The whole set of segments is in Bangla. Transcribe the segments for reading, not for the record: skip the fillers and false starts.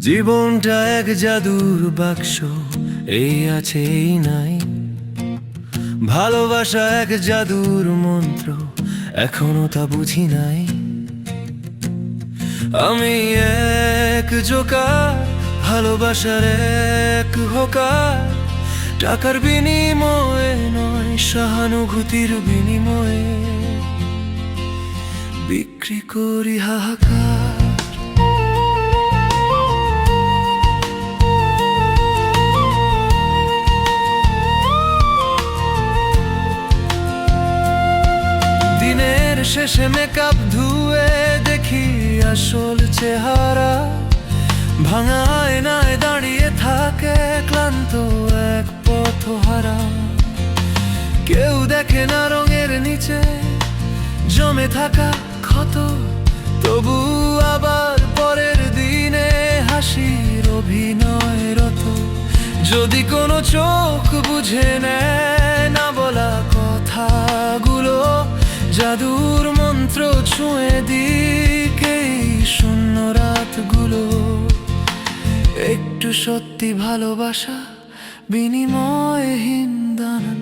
জীবনটা এক জাদুর বাক্স, এই আছে এই নাই। ভালোবাসা এক জাদুর মন্ত্র, এখনো তা বুঝি নাই। আমি এক জোকার, ভালোবাসার এক হোকার। টাকার বিনিময়ে নয়, সহানুভূতির বিনিময়ে বিক্রি করি হাহাকার। দিনের শেষে মেকআপ ধুয়ে দেখি আসল চেহারা। ভাঙা আয়নায় দাঁড়িয়ে থাকে ক্লান্ত এক পথহারা। কেউ দেখে না রঙের নিচে জমে থাকা ক্ষত, তবু আবার পরের দিনে হাসির অভিনয়রত। যদি কোনো চোখ বুঝে নেয় না বলা কথাগুলো, জাদুর মন্ত্র ছুঁয়ে দিক এই শূন্য রাতগুলো। একটু সত্যি ভালোবাসা, বিনিময়হীন দান,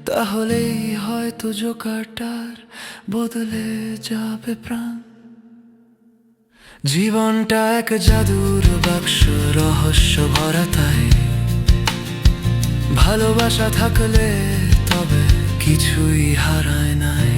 তাহলেই হয়তো জোকারটার বদলে যাবে প্রাণ। জীবনটা এক জাদুর বাক্স, রহস্য ভরা তাই। ভালোবাসা থাকলে তবে কিছুই হারায় নাই।